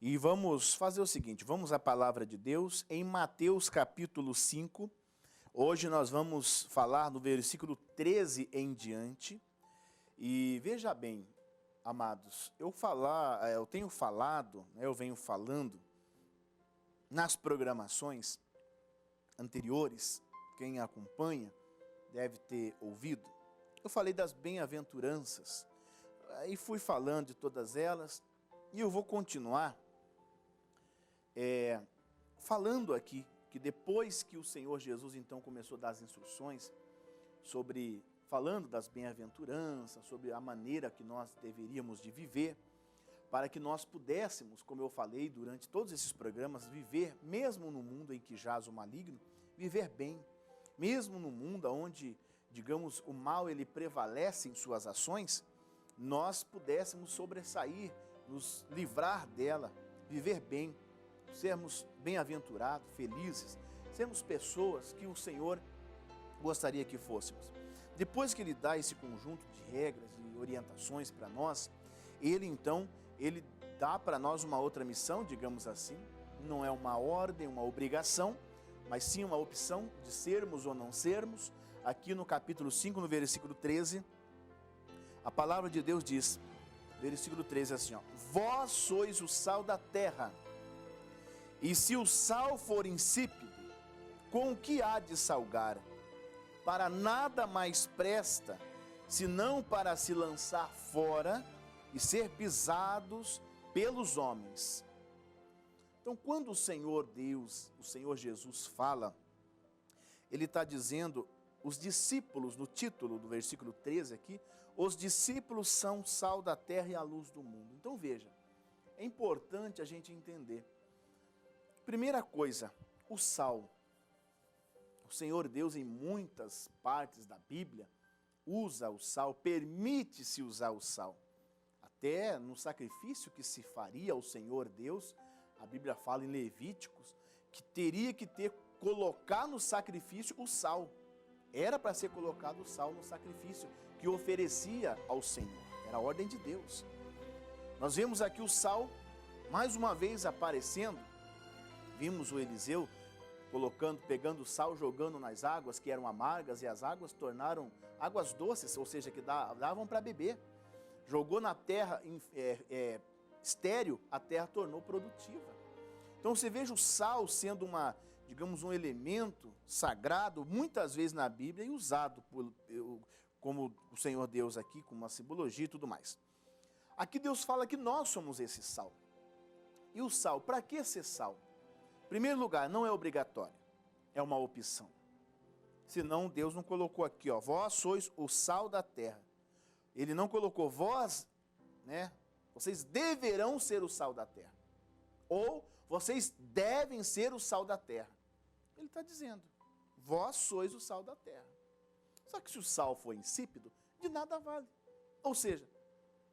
E vamos fazer o seguinte, vamos à palavra de Deus em Mateus capítulo 5. Hoje nós vamos falar no versículo 13 em diante. E veja bem, amados, eu venho falando nas programações anteriores, quem acompanha deve ter ouvido. Eu falei das bem-aventuranças, aí fui falando de todas elas, e eu vou continuar falando aqui, que depois que o Senhor Jesus então começou a dar as instruções falando das bem-aventuranças, sobre a maneira que nós deveríamos de viver, para que nós pudéssemos, como eu falei durante todos esses programas, viver, mesmo no mundo em que jaz o maligno, viver bem, mesmo no mundo onde, digamos, o mal ele prevalece em suas ações, nós pudéssemos sobressair, nos livrar dela, viver bem, sermos bem-aventurados, felizes, sermos pessoas que o Senhor gostaria que fôssemos. Depois que Ele dá esse conjunto de regras e orientações para nós, Ele dá para nós uma outra missão, digamos assim, não é uma ordem, uma obrigação, mas sim uma opção de sermos ou não sermos. Aqui no capítulo 5, no versículo 13, a palavra de Deus diz, versículo 13 assim, vós sois o sal da terra, e se o sal for insípido, com o que há de salgar? Para nada mais presta, senão para se lançar fora e ser pisados pelos homens. Então, quando o Senhor Deus, o Senhor Jesus fala, Ele está dizendo, os discípulos, no título do versículo 13 aqui, os discípulos são sal da terra e a luz do mundo. Então veja, é importante a gente entender. Primeira coisa, o sal. O Senhor Deus, em muitas partes da Bíblia, usa o sal, permite-se usar o sal. Até no sacrifício que se faria ao Senhor Deus, a Bíblia fala em Levíticos, que teria que colocar no sacrifício o sal. Era para ser colocado o sal no sacrifício que oferecia ao Senhor. Era a ordem de Deus. Nós vemos aqui o sal, mais uma vez aparecendo. Vimos o Eliseu pegando sal, jogando nas águas que eram amargas, e as águas tornaram águas doces, ou seja, que davam para beber. Jogou na terra estéril, a terra tornou produtiva. Então você veja o sal sendo um elemento sagrado, muitas vezes na Bíblia, e usado como o Senhor Deus aqui, como uma simbologia e tudo mais. Aqui Deus fala que nós somos esse sal. E o sal, para que ser sal? Em primeiro lugar, não é obrigatório, é uma opção. Senão Deus não colocou aqui, vós sois o sal da terra. Ele não colocou vós, vocês deverão ser o sal da terra. Ou vocês devem ser o sal da terra. Ele está dizendo, vós sois o sal da terra. Só que se o sal for insípido, de nada vale. Ou seja,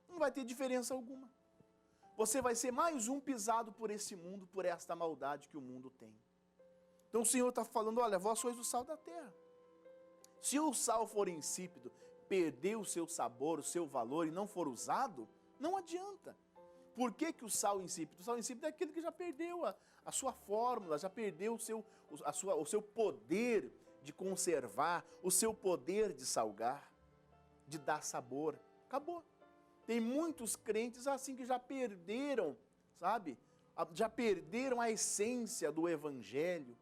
não vai ter diferença alguma. Você vai ser mais um pisado por esse mundo, por esta maldade que o mundo tem. Então o Senhor está falando, olha, vós sois o sal da terra. Se o sal for insípido, perder o seu sabor, o seu valor e não for usado, não adianta. Por que o sal insípido? O sal insípido é aquele que já perdeu a sua fórmula, já perdeu o seu poder de conservar, o seu poder de salgar, de dar sabor. Acabou. Tem muitos crentes assim que já perderam, sabe? Já perderam a essência do Evangelho,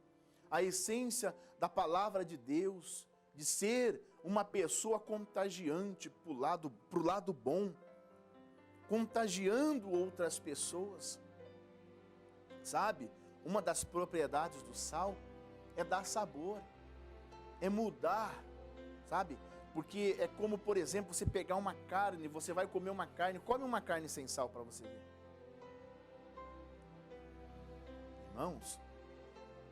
a essência da palavra de Deus, de ser uma pessoa contagiante pro lado bom, contagiando outras pessoas. Sabe? Uma das propriedades do sal é dar sabor, é mudar, sabe? Porque é como, por exemplo, você pegar uma carne, você vai comer uma carne, come uma carne sem sal para você ver. Irmãos,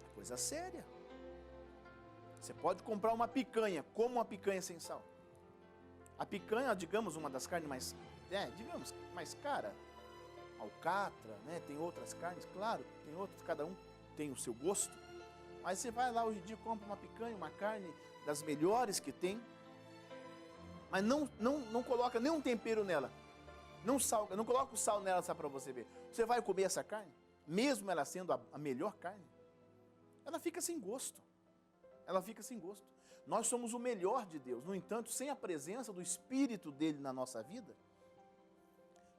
é coisa séria. Você pode comprar uma picanha, como uma picanha sem sal. A picanha, digamos, uma das carnes mais cara. Alcatra, tem outras carnes, claro, tem outras, cada um tem o seu gosto. Mas você vai lá hoje em dia, compra uma picanha, uma carne das melhores que tem, mas não coloca nenhum tempero nela. Não salga, não coloca o sal nela só para você ver. Você vai comer essa carne, mesmo ela sendo a melhor carne, ela fica sem gosto. Ela fica sem gosto. Nós somos o melhor de Deus. No entanto, sem a presença do Espírito dele na nossa vida,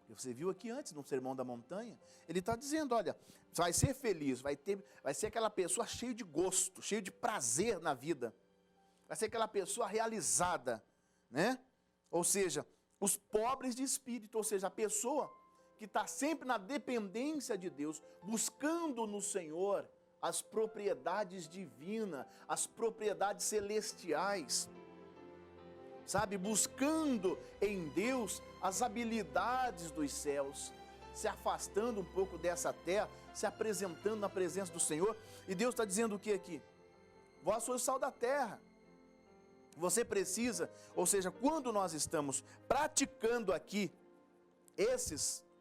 você viu aqui antes, no Sermão da Montanha, ele está dizendo, olha, você vai ser feliz, vai ser aquela pessoa cheia de gosto, cheia de prazer na vida. Vai ser aquela pessoa realizada, né? Ou seja, os pobres de espírito, ou seja, a pessoa que está sempre na dependência de Deus, buscando no Senhor as propriedades divinas, as propriedades celestiais, sabe, buscando em Deus as habilidades dos céus, se afastando um pouco dessa terra, se apresentando na presença do Senhor. E Deus está dizendo o que aqui? Vós sois o sal da terra. Você precisa, ou seja, quando nós estamos praticando aqui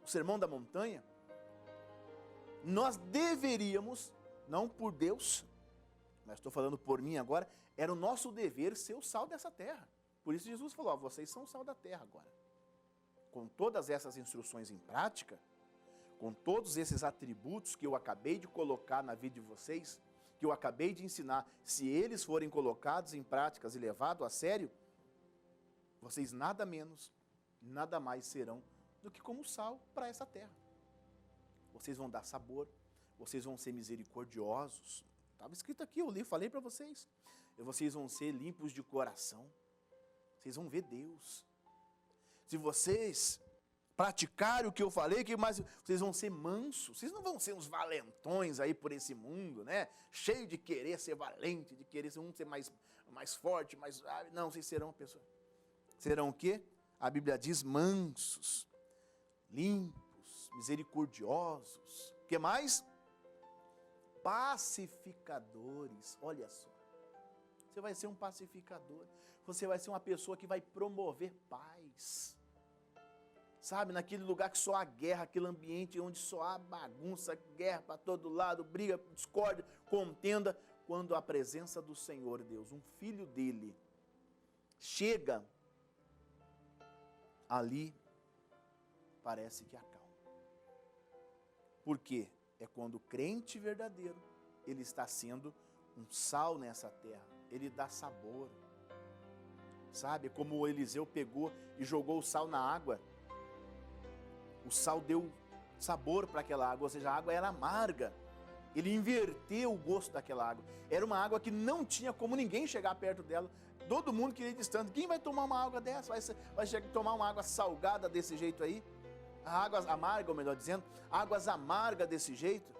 o Sermão da Montanha, nós deveríamos, não por Deus, mas estou falando por mim agora, era o nosso dever ser o sal dessa terra. Por isso Jesus falou, vocês são o sal da terra agora. Com todas essas instruções em prática, com todos esses atributos que eu acabei de colocar na vida de vocês, que eu acabei de ensinar, se eles forem colocados em práticas e levados a sério, vocês nada menos, nada mais serão do que como sal para essa terra. Vocês vão dar sabor, vocês vão ser misericordiosos. Estava escrito aqui, eu li, falei para vocês. Vocês vão ser limpos de coração. Vocês vão ver Deus. Se vocês praticarem o que eu falei, que mais vocês vão ser mansos. Vocês não vão ser uns valentões aí por esse mundo, né? Cheio de querer ser valente, de querer ser mais forte, não, vocês serão pessoas. Serão o quê? A Bíblia diz mansos, limpos, misericordiosos. O que mais? Pacificadores. Olha só. Você vai ser um pacificador. Você vai ser uma pessoa que vai promover paz. Sabe, naquele lugar que só há guerra, aquele ambiente onde só há bagunça, guerra para todo lado, briga, discórdia, contenda, quando a presença do Senhor Deus, um filho dele, chega, ali parece que acalma. Por quê? É quando o crente verdadeiro, ele está sendo um sal nessa terra, ele dá sabor. Sabe, como o Eliseu pegou e jogou o sal na água, o sal deu sabor para aquela água, ou seja, a água era amarga. Ele inverteu o gosto daquela água. Era uma água que não tinha como ninguém chegar perto dela. Todo mundo queria ir distante. Quem vai tomar uma água dessa? Vai tomar uma água salgada desse jeito aí? Águas amargas, ou melhor dizendo, águas amargas desse jeito?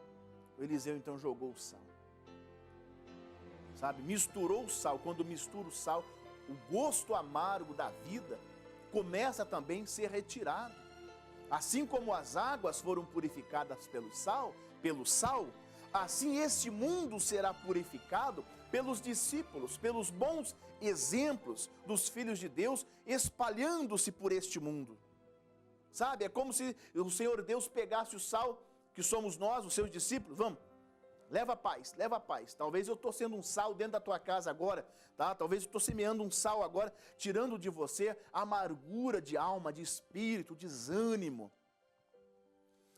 O Eliseu então jogou o sal. Sabe, misturou o sal. Quando mistura o sal, o gosto amargo da vida começa também a ser retirado. Assim como as águas foram purificadas pelo sal, assim este mundo será purificado pelos discípulos, pelos bons exemplos dos filhos de Deus, espalhando-se por este mundo. Sabe, é como se o Senhor Deus pegasse o sal, que somos nós, os seus discípulos, vamos, leva paz, leva paz. Talvez eu estou sendo um sal dentro da tua casa agora, tá? Talvez eu estou semeando um sal agora, tirando de você a amargura de alma, de espírito, desânimo.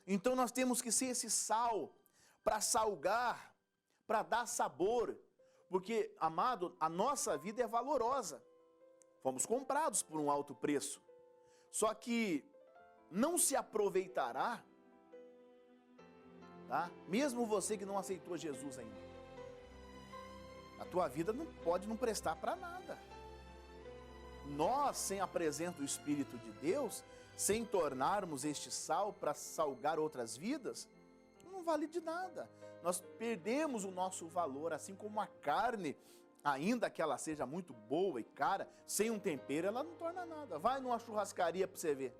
Então nós temos que ser esse sal, para salgar, para dar sabor, porque, amado, a nossa vida é valorosa. Fomos comprados por um alto preço. Só que não se aproveitará, tá? Mesmo você que não aceitou Jesus ainda. A tua vida pode não prestar para nada. Nós, sem a presença do Espírito de Deus, sem tornarmos este sal para salgar outras vidas, não vale de nada. Nós perdemos o nosso valor, assim como a carne, ainda que ela seja muito boa e cara, sem um tempero ela não torna nada. Vai numa churrascaria para você ver.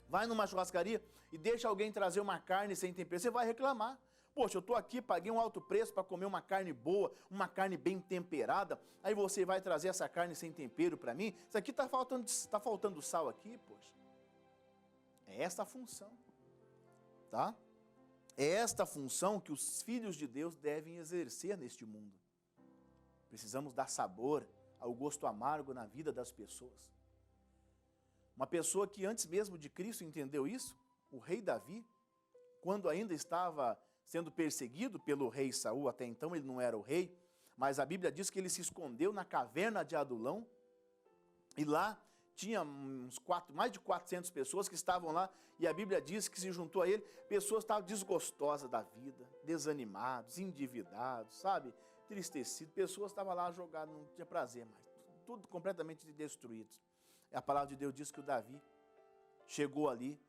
Vai numa churrascaria e deixa alguém trazer uma carne sem tempero, você vai reclamar. Poxa, eu estou aqui, paguei um alto preço para comer uma carne boa, uma carne bem temperada, aí você vai trazer essa carne sem tempero para mim? Isso aqui está faltando sal aqui, poxa. É esta a função, tá? É esta a função que os filhos de Deus devem exercer neste mundo. Precisamos dar sabor ao gosto amargo na vida das pessoas. Uma pessoa que antes mesmo de Cristo entendeu isso, o rei Davi, quando ainda estava sendo perseguido pelo rei Saul, até então ele não era o rei, mas a Bíblia diz que ele se escondeu na caverna de Adulão, e lá tinha mais de 400 pessoas que estavam lá, e a Bíblia diz que se juntou a ele, pessoas estavam desgostosas da vida, desanimados, endividados, sabe, tristecidos, pessoas estavam lá jogadas, não tinha prazer mais, tudo completamente destruídos. A palavra de Deus diz que o Davi chegou ali,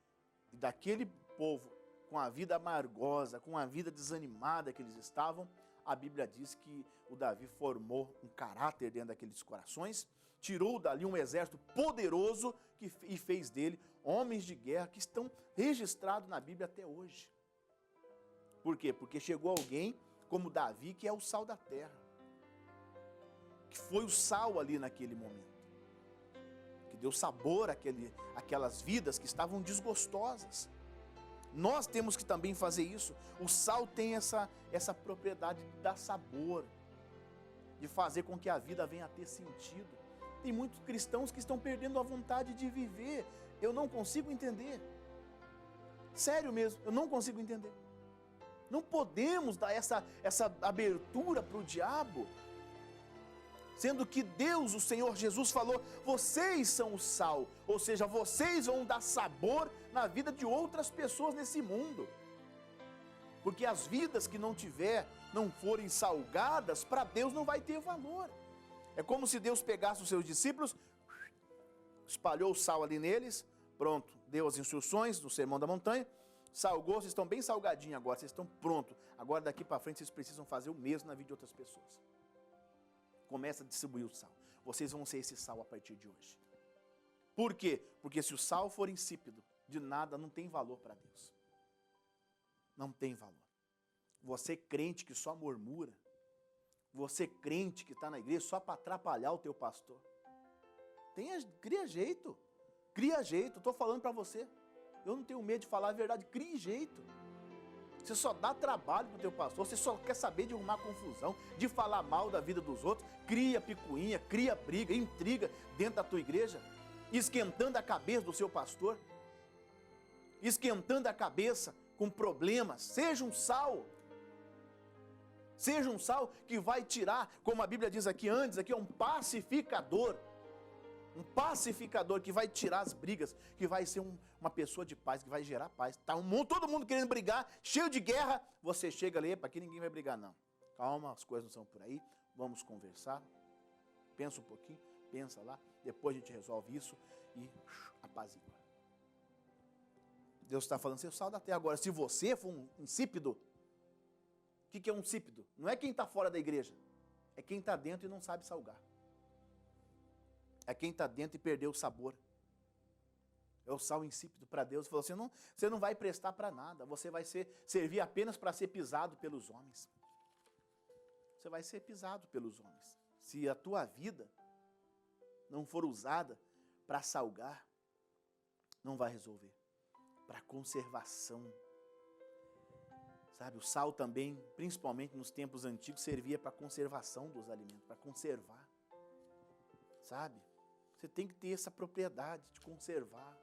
e daquele povo, com a vida amargosa, com a vida desanimada que eles estavam, a Bíblia diz que o Davi formou um caráter dentro daqueles corações, tirou dali um exército poderoso e fez dele homens de guerra que estão registrados na Bíblia até hoje. Por quê? Porque chegou alguém como Davi, que é o sal da terra, que foi o sal ali naquele momento, que deu sabor àquelas vidas que estavam desgostosas. Nós temos que também fazer isso. O sal tem essa propriedade de dar sabor, de fazer com que a vida venha a ter sentido. Tem muitos cristãos que estão perdendo a vontade de viver. Eu não consigo entender. Sério mesmo, eu não consigo entender. Não podemos dar essa abertura para o diabo, sendo que Deus, o Senhor Jesus, falou: vocês são o sal, ou seja, vocês vão dar sabor na vida de outras pessoas nesse mundo. Porque as vidas que não forem salgadas, para Deus não vai ter valor. É como se Deus pegasse os seus discípulos, espalhou o sal ali neles, pronto, deu as instruções no Sermão da Montanha, salgou, vocês estão bem salgadinhos agora, vocês estão prontos. Agora daqui para frente vocês precisam fazer o mesmo na vida de outras pessoas. Começa a distribuir o sal. Vocês vão ser esse sal a partir de hoje. Por quê? Porque se o sal for insípido, de nada, não tem valor para Deus. Não tem valor. Você crente que só murmura, você crente que está na igreja só para atrapalhar o teu pastor, cria jeito. Cria jeito, estou falando para você. Eu não tenho medo de falar a verdade, crie jeito. Você só dá trabalho para o teu pastor, você só quer saber de arrumar confusão, de falar mal da vida dos outros, cria picuinha, cria briga, intriga dentro da tua igreja, esquentando a cabeça do seu pastor, esquentando a cabeça com problemas. Seja um sal. Seja um sal que vai tirar, como a Bíblia diz aqui antes, aqui é um pacificador. Um pacificador que vai tirar as brigas, que vai ser uma pessoa de paz, que vai gerar paz. Tá todo mundo querendo brigar, cheio de guerra, você chega ali, para aqui ninguém vai brigar não. Calma, as coisas não são por aí, vamos conversar. Pensa um pouquinho, pensa lá, depois a gente resolve isso e apazigua. Deus está falando, você é o sal da terra. Agora, se você for um insípido, o que é um insípido? Não é quem está fora da igreja, é quem está dentro e não sabe salgar. É quem está dentro e perdeu o sabor. É o sal insípido para Deus. Falou assim, você não vai prestar para nada, você vai servir apenas para ser pisado pelos homens. Você vai ser pisado pelos homens. Se a tua vida não for usada para salgar, não vai resolver. Para conservação. Sabe, o sal também, principalmente nos tempos antigos, servia para conservação dos alimentos, para conservar. Sabe? Você tem que ter essa propriedade de conservar.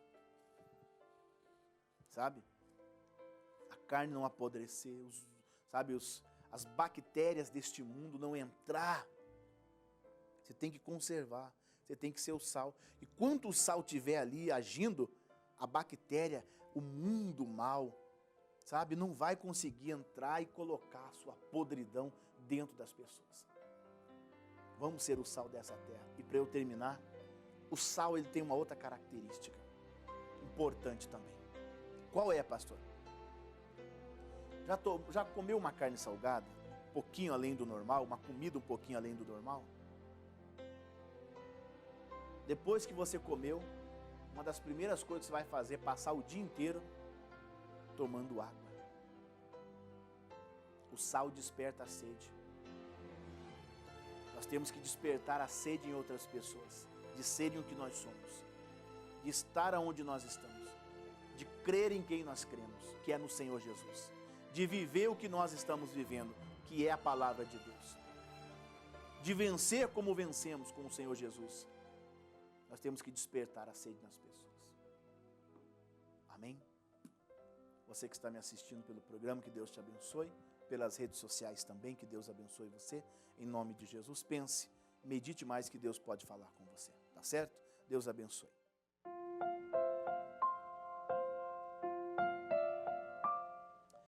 Sabe? A carne não apodrecer, as bactérias deste mundo não entrar. Você tem que conservar, você tem que ser o sal. E quanto o sal estiver ali agindo, a bactéria, o mundo mal, sabe, não vai conseguir entrar e colocar a sua podridão dentro das pessoas. Vamos ser o sal dessa terra. E para eu terminar, o sal ele tem uma outra característica importante também. Qual é, pastor? Já comeu uma carne salgada? Um pouquinho além do normal? Uma comida um pouquinho além do normal? Depois que você comeu, uma das primeiras coisas que você vai fazer é passar o dia inteiro tomando água. O sal desperta a sede. Nós temos que despertar a sede em outras pessoas, de serem o que nós somos, de estar aonde nós estamos, de crer em quem nós cremos, que é no Senhor Jesus, de viver o que nós estamos vivendo, que é a palavra de Deus, de vencer como vencemos com o Senhor Jesus. Nós temos que despertar a sede nas pessoas. Amém? Você que está me assistindo pelo programa, que Deus te abençoe. Pelas redes sociais também, que Deus abençoe você. Em nome de Jesus, pense, medite mais que Deus pode falar com você. Tá certo? Deus abençoe.